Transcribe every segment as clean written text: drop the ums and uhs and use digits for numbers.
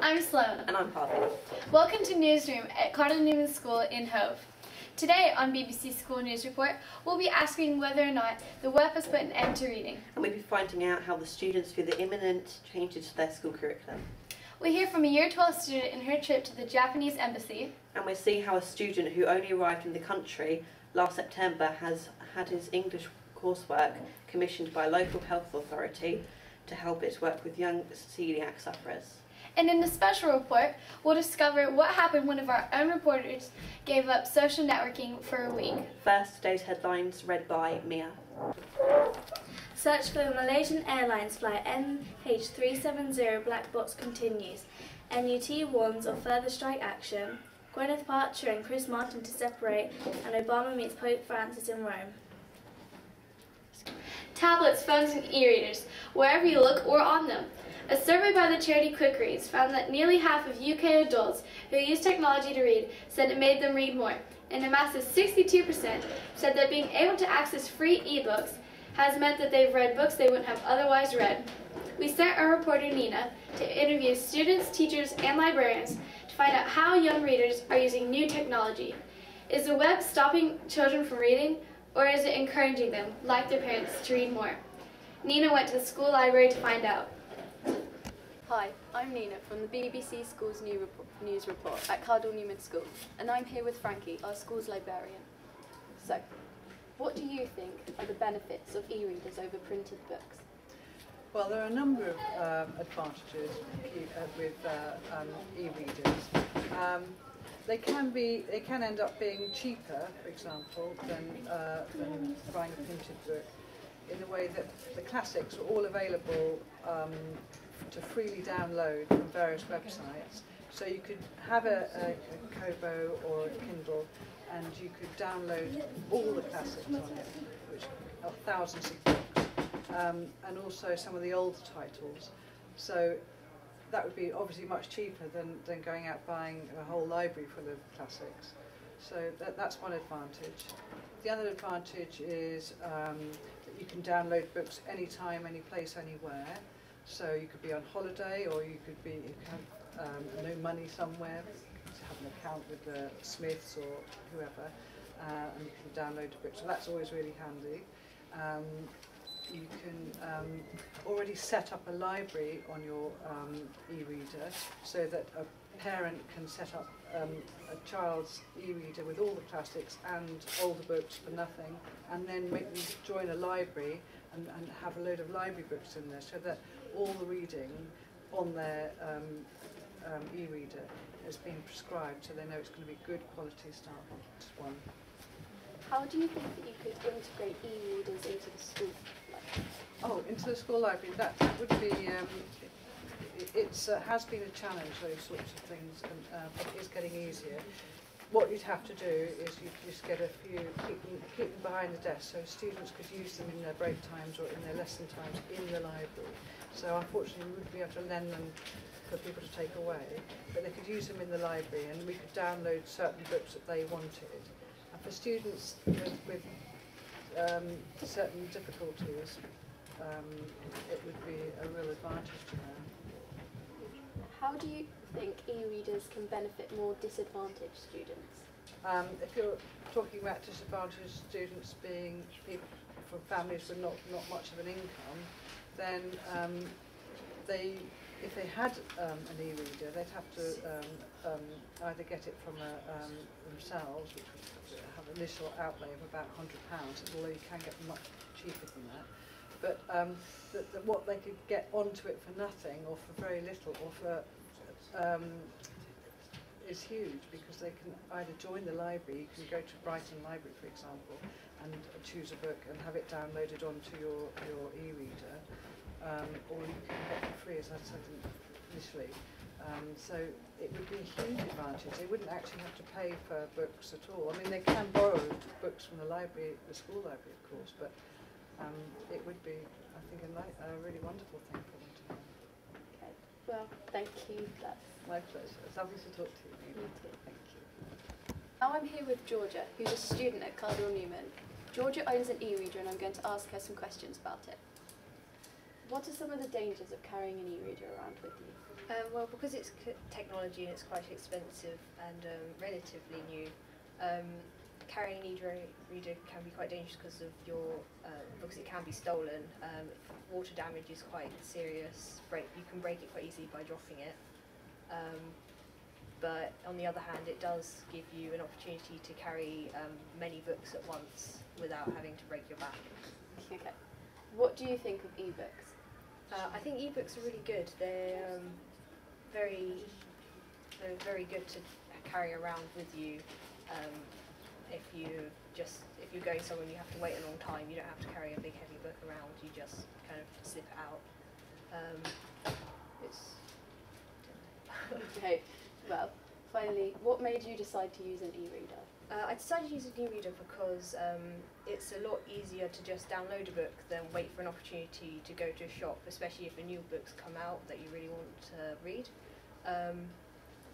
I'm Sloan. And I'm Harvey. Welcome to Newsroom at Cardinal Newman School in Hove. Today on BBC School News Report, we'll be asking whether or not the web has put an end to reading. And we'll be finding out how the students view the imminent changes to their school curriculum. We'll hear from a Year 12 student in her trip to the Japanese embassy. And we'll see how a student who only arrived in the country last September has had his English coursework commissioned by a local health authority to help it work with young celiac sufferers. And in the special report, we'll discover what happened when one of our own reporters gave up social networking for a week. First, today's headlines read by Mia. Search for Malaysian Airlines flight MH370 black box continues. NUT warns of further strike action. Gwyneth Paltrow and Chris Martin to separate, and Obama meets Pope Francis in Rome. Tablets, phones and e-readers, wherever you look or on them. A survey by the charity Quick Reads found that nearly half of UK adults who use technology to read said it made them read more, and a massive 62% said that being able to access free ebooks has meant that they've read books they wouldn't have otherwise read. We sent our reporter Nina to interview students, teachers, and librarians to find out how young readers are using new technology. Is the web stopping children from reading, or is it encouraging them, like their parents, to read more? Nina went to the school library to find out. Hi, I'm Nina from the BBC Schools News Report at Cardinal Newman School, and I'm here with Frankie, our school's librarian. So, what do you think are the benefits of e-readers over printed books? Well, there are a number of advantages with e-readers. They can end up being cheaper, for example, than buying a printed book, in the way that the classics are all available to freely download from various websites. So you could have a Kobo or a Kindle, and you could download all the classics on it, which are thousands of books, and also some of the older titles. So that would be obviously much cheaper than going out buying a whole library full of classics. So that's one advantage. The other advantage is that you can download books anytime, any place, anywhere. So you could be on holiday, or you have no money somewhere, to have an account with the Smiths or whoever, and you can download a book. So that's always really handy. You can already set up a library on your e-reader, so that a parent can set up a child's e-reader with all the classics and older books for nothing, and then make them join a library and have a load of library books in there, so that all the reading on their e-reader has been prescribed, so they know it's going to be good quality stuff. That's one. How do you think that you could integrate e-readers into the school library? Oh, into the school library, that would be, it has been a challenge, those sorts of things, but it is getting easier. What you'd have to do is you'd just get a few, keep them behind the desk, so students could use them in their break times or in their lesson times in the library. So unfortunately we wouldn't be able to lend them for people to take away, but they could use them in the library, and we could download certain books that they wanted. And for students with certain difficulties, it would be a real advantage to them. How do you think e-readers can benefit more disadvantaged students? If you're talking about disadvantaged students being people from families with not much of an income, then if they had an e-reader, they'd have to either get it from themselves, which would have an initial outlay of about £100, although you can get them much cheaper than that. But what they could get onto it for nothing, or for very little, or for is huge, because they can either join the library. You can go to Brighton Library, for example, and choose a book and have it downloaded onto your e-reader, or you can get it free, as I said initially. So it would be a huge advantage. They wouldn't actually have to pay for books at all. I mean, they can borrow books from the library, the school library, of course, but it would be, I think, a really wonderful thing for them to have. Okay, well, thank you. That's my pleasure. It's lovely to talk to you. Me too. Thank you. Now I'm here with Georgia, who's a student at Cardinal Newman. Georgia owns an e-reader, and I'm going to ask her some questions about it. What are some of the dangers of carrying an e-reader around with you? Well, because it's technology and it's quite expensive and relatively new, carrying an e-reader can be quite dangerous because of because it can be stolen. Water damage is quite serious. You can break it quite easily by dropping it. But on the other hand, it does give you an opportunity to carry many books at once without having to break your back. Okay. What do you think of e-books? I think e-books are really good. They're very good to carry around with you. If you're going somewhere and you have to wait a long time, you don't have to carry a big heavy book around. You just kind of slip it out. Okay. Well, finally, what made you decide to use an e-reader? I decided to use an e-reader because it's a lot easier to just download a book than wait for an opportunity to go to a shop, especially if a new book's come out that you really want to read.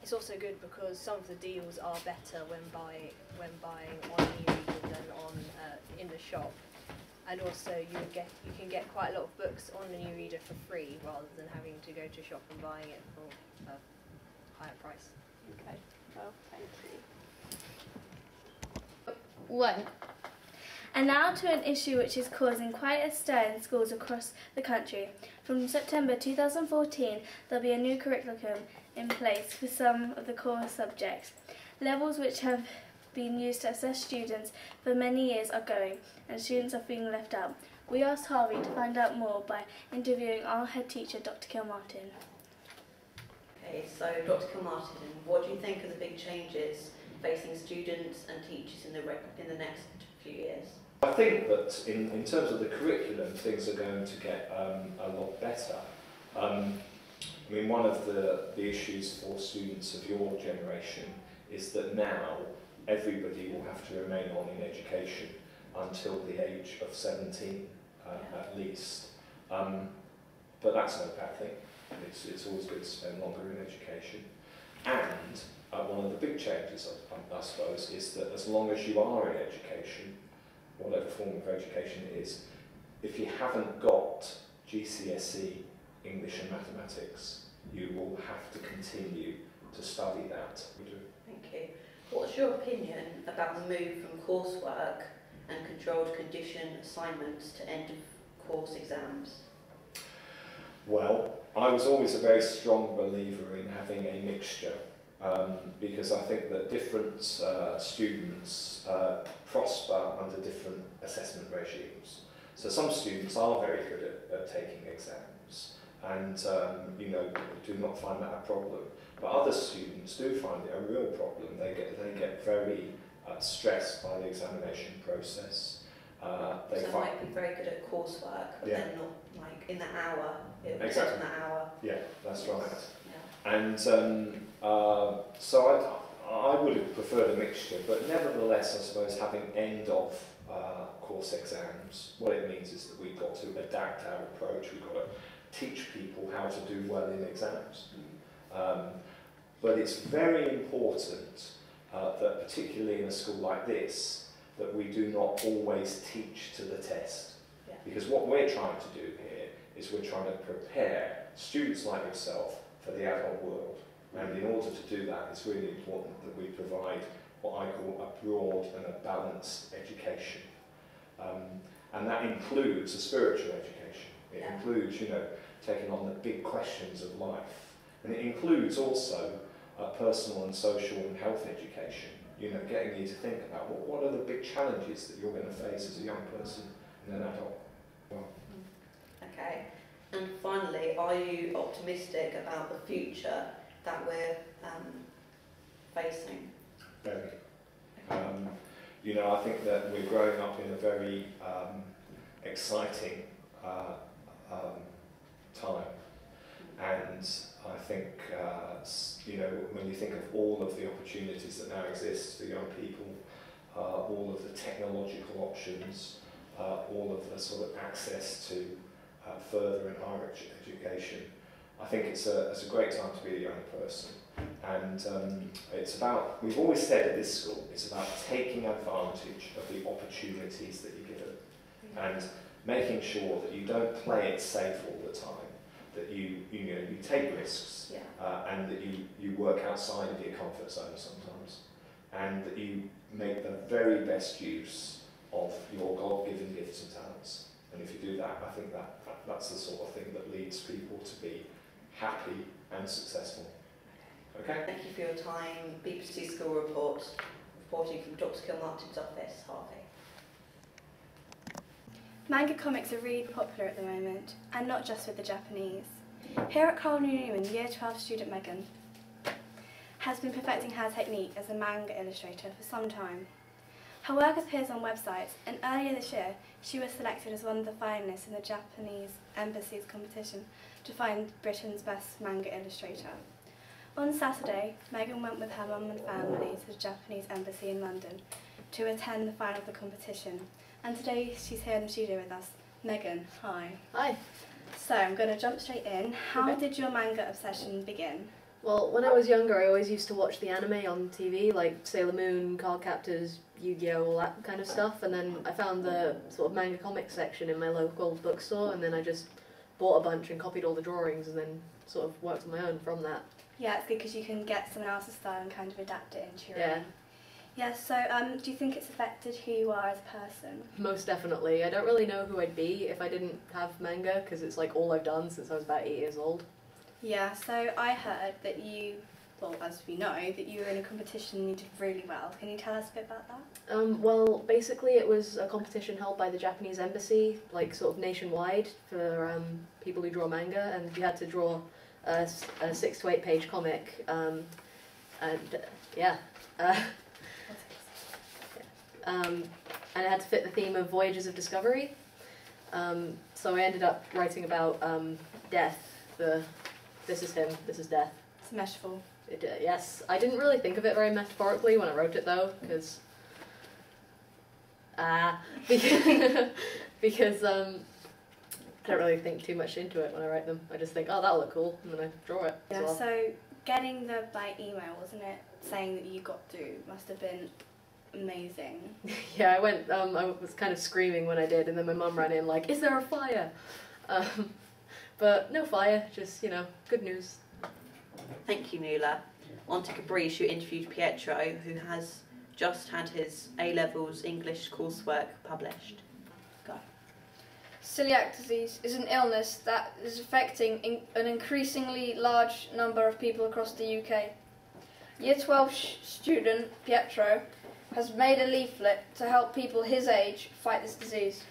It's also good because some of the deals are better when buying on an e-reader than on in the shop, and also you can get quite a lot of books on an e-reader for free rather than having to go to a shop and buying it for a higher price. Okay. Well, thank you. 1. And now to an issue which is causing quite a stir in schools across the country. From September 2014, there'll be a new curriculum in place for some of the core subjects. Levels which have been used to assess students for many years are going, and students are being left out. We asked Harvey to find out more by interviewing our head teacher, Dr. Kilmartin. Okay, so Dr. Kilmartin, what do you think are the big changes facing students and teachers in the next few years? I think that in terms of the curriculum, things are going to get a lot better. I mean, one of the issues for students of your generation is that now everybody will have to remain on in education until the age of 17 at least. But that's no bad thing. It's always good to spend longer in education. And one of the big changes, I suppose, is that as long as you are in education, whatever form of education it is, if you haven't got GCSE English and mathematics, you will have to continue to study that. Thank you. What's your opinion about the move from coursework and controlled condition assignments to end of course exams? Well, I was always a very strong believer in having a mixture. Because I think that different students prosper under different assessment regimes. So some students are very good at taking exams and do not find that a problem. But other students do find it a real problem. They get very stressed by the examination process. They might be very good at coursework, but then not like in the hour. Exactly. In the hour. Yeah, that's right. Yeah. And so I would have preferred a mixture, but nevertheless, I suppose having end of course exams, what it means is that we've got to adapt our approach. We've got to teach people how to do well in exams. But it's very important that, particularly in a school like this, that we do not always teach to the test. Yeah. Because what we're trying to do here is we're trying to prepare students like yourself for the adult world. And in order to do that, it's really important that we provide what I call a broad and a balanced education. And that includes a spiritual education. It includes, taking on the big questions of life. And it includes also personal and social and health education. Getting you to think about what are the big challenges that you're going to face as a young person and an adult. Well. Okay. And finally, are you optimistic about the future that we're facing? Very. I think that we're growing up in a very exciting time, and I think when you think of all of the opportunities that now exist for young people, all of the technological options, all of the sort of access to further and higher education, I think it's a great time to be a young person. And it's about, we've always said at this school, it's about taking advantage of the opportunities that you're given. And making sure that you don't play it safe all the time, that you take risks, and that you work outside of your comfort zone sometimes, and that you make the very best use of your God-given gifts and talents. And if you do that, I think that's the sort of thing that leads people to be happy and successful. Okay? Thank you for your time. BBC School Report, reporting from Dr. Kilmartin's office, Harvey. Manga comics are really popular at the moment, and not just with the Japanese. Here at Cardinal Newman, Year 12 student Megan has been perfecting her technique as a manga illustrator for some time. Her work appears on websites, and earlier this year she was selected as one of the finalists in the Japanese Embassy's competition to find Britain's best manga illustrator. On Saturday, Megan went with her mum and family to the Japanese Embassy in London to attend the final of the competition, and today she's here in the studio with us. Megan, hi. Hi. So I'm going to jump straight in. How did your manga obsession begin? Well, when I was younger, I always used to watch the anime on TV, like Sailor Moon, Cardcaptors, Yu-Gi-Oh, all that kind of stuff, and then I found the sort of manga comics section in my local bookstore, and then I just bought a bunch and copied all the drawings, and then sort of worked on my own from that. Yeah, it's good because you can get someone else's style and kind of adapt it into your Yeah. own. Yeah, so do you think it's affected who you are as a person? Most definitely. I don't really know who I'd be if I didn't have manga, because it's like all I've done since I was about 8 years old. Yeah, so I heard that you, well, as we know, that you were in a competition and you did really well. Can you tell us a bit about that? Well, basically it was a competition held by the Japanese Embassy, like sort of nationwide, for people who draw manga, and you had to draw a 6 to 8 page comic, and it had to fit the theme of Voyages of Discovery. So I ended up writing about death. This is him, this is death. It's metaphor. Yes, I didn't really think of it very metaphorically when I wrote it though, because I don't really think too much into it when I write them. I just think, oh, that'll look cool, and then I draw it. Yeah, as well. so getting the email, wasn't it, saying that you got through must have been amazing. Yeah, I went, I was kind of screaming when I did, and then my mum ran in like, is there a fire? But no fire, just, good news. Thank you, Nuala. On to Cabrice, who interviewed Pietro, who has just had his A-levels English coursework published. Go. Celiac disease is an illness that is affecting an increasingly large number of people across the UK. Year 12 student Pietro has made a leaflet to help people his age fight this disease.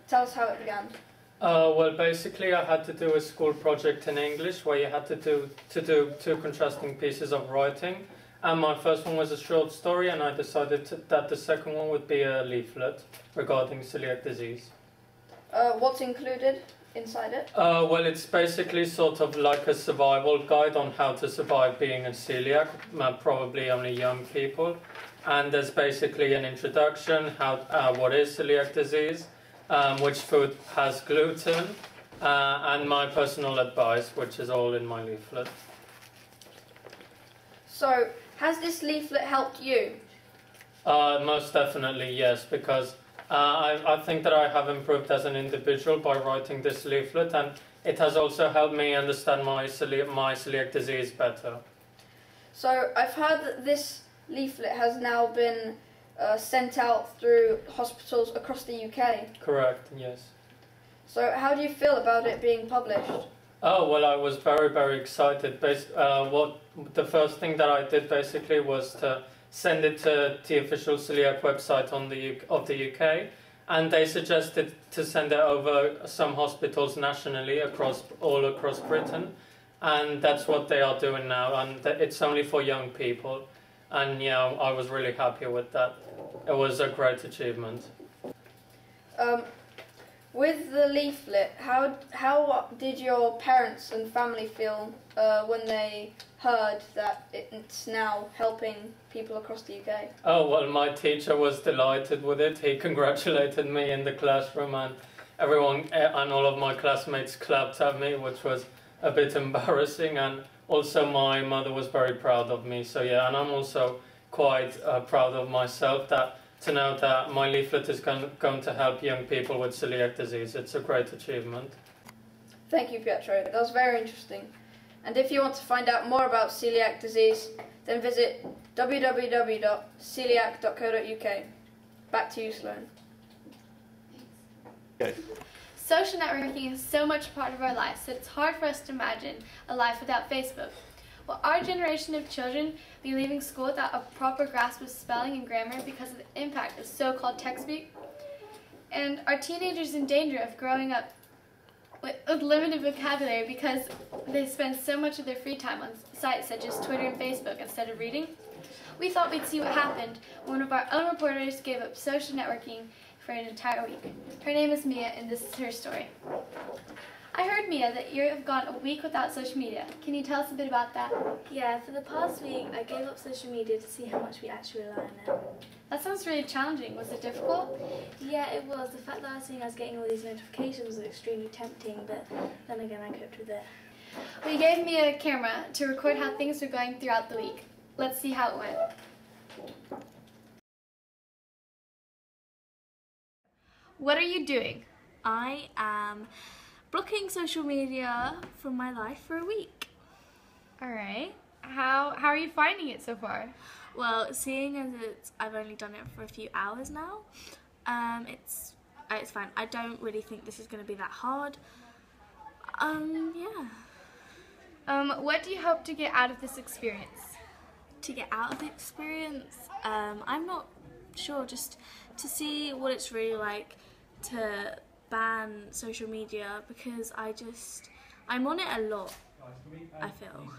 Tell us how it began. Well, basically I had to do a school project in English where you had to do 2 contrasting pieces of writing, and my first one was a short story, and I decided that the second one would be a leaflet regarding celiac disease. What's included inside it? Well, it's basically sort of like a survival guide on how to survive being a celiac, probably only young people, and there's basically an introduction, what is celiac disease, which food has gluten, and my personal advice, which is all in my leaflet. So, has this leaflet helped you? Most definitely, yes, because I think that I have improved as an individual by writing this leaflet, and it has also helped me understand my celiac disease better. So, I've heard that this leaflet has now been sent out through hospitals across the UK. Correct, yes. So how do you feel about it being published? Oh, well, I was very, very excited. The first thing that I did basically was to send it to the official celiac website of the UK, and they suggested to send it over some hospitals nationally all across Britain, and that's what they are doing now, and it's only for young people. And yeah, I was really happy with that. It was a great achievement. With the leaflet, how did your parents and family feel when they heard that it's now helping people across the UK? Oh, well, my teacher was delighted with it. He congratulated me in the classroom, and everyone and all of my classmates clapped at me, which was a bit embarrassing, and also my mother was very proud of me. So yeah, and I'm also quite proud of myself that to know that my leaflet is going to help young people with celiac disease. It's a great achievement. Thank you, Pietro. That was very interesting. And if you want to find out more about celiac disease, then visit www.celiac.co.uk. Back to you, Sloan. Okay. Social networking is so much a part of our lives that it's hard for us to imagine a life without Facebook. Will our generation of children be leaving school without a proper grasp of spelling and grammar because of the impact of so-called textbook? And are teenagers in danger of growing up with limited vocabulary because they spend so much of their free time on sites such as Twitter and Facebook instead of reading? We thought we'd see what happened when one of our own reporters gave up social networking for an entire week. Her name is Mia, and this is her story. I heard, Mia, that you have gone a week without social media. Can you tell us a bit about that? Yeah, for the past week I gave up social media to see how much we actually rely on it. That sounds really challenging. Was it difficult? Yeah, it was. The fact that I was seeing I was getting all these notifications was extremely tempting, but then again I coped with it. We gave Mia a camera to record how things were going throughout the week. Let's see how it went. What are you doing? I am blocking social media from my life for a week. Alright. How are you finding it so far? Well, seeing as I've only done it for a few hours now, it's fine. I don't really think this is going to be that hard. Yeah. What do you hope to get out of this experience? To get out of the experience, I'm not sure, just to see what it's really like to ban social media, because I'm on it a lot, I feel.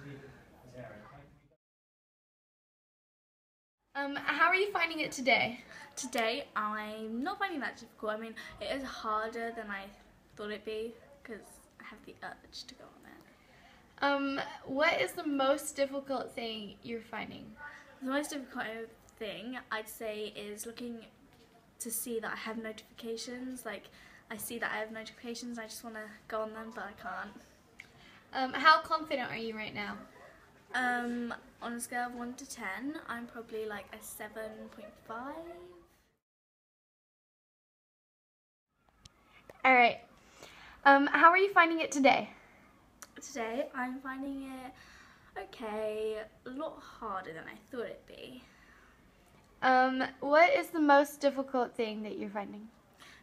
How are you finding it today? Today, I'm not finding that difficult. I mean, it is harder than I thought it'd be, because I have the urge to go on it. What is the most difficult thing you're finding? The most difficult thing, I'd say, is looking to see that I have notifications. Like, I see that I have notifications, I just want to go on them, but I can't. How confident are you right now? On a scale of 1 to 10, I'm probably like a 7.5. Alright. How are you finding it today? Today, I'm finding it okay, a lot harder than I thought it'd be. What is the most difficult thing that you're finding?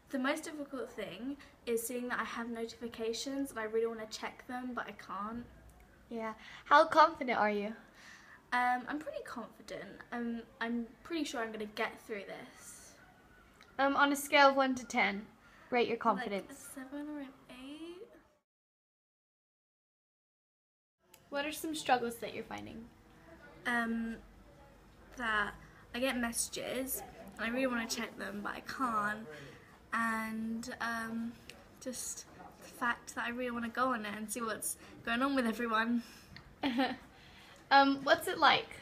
The most difficult thing is seeing that I have notifications and I really want to check them, but I can't. Yeah. How confident are you? I'm pretty confident. I'm pretty sure I'm going to get through this. On a scale of 1 to 10, rate your confidence. Like a 7 or an 8. What are some struggles that you're finding? That I get messages and I really want to check them, but I can't. And just the fact that I really want to go on it and see what's going on with everyone. What's it like?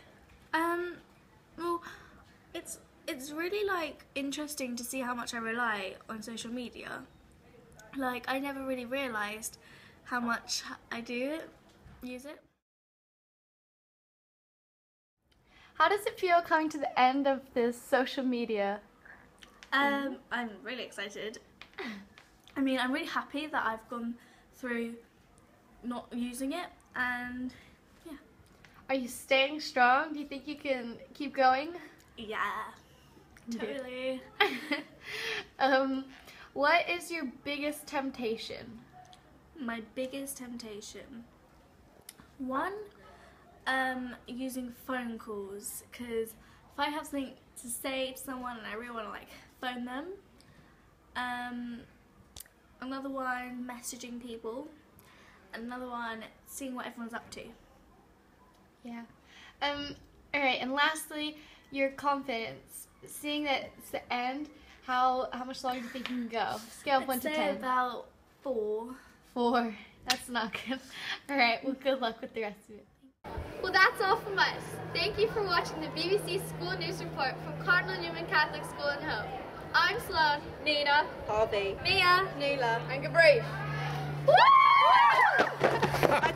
Well, it's really like interesting to see how much I rely on social media. Like, I never really realised how much I use it. How does it feel coming to the end of this social media? I'm really excited. I mean, I'm really happy that I've gone through not using it, and yeah. Are you staying strong? Do you think you can keep going? Yeah, totally. What is your biggest temptation? My biggest temptation? One, using phone calls, because if I have something to say to someone and I really want to like phone them. Another one, messaging people. Another one, seeing what everyone's up to. Yeah. Alright, and lastly, your confidence. Seeing that it's the end, how much longer do you think you can go? Scale of 1 to 10. I'd say about 4. 4. That's not good. Alright, well, good luck with the rest of it. Well, that's all from us. Thank you for watching the BBC School News Report from Cardinal Newman Catholic School in Hope. I'm Sloan. Nina, Harvey, Mia. Neela, And Gabriel. Woo! I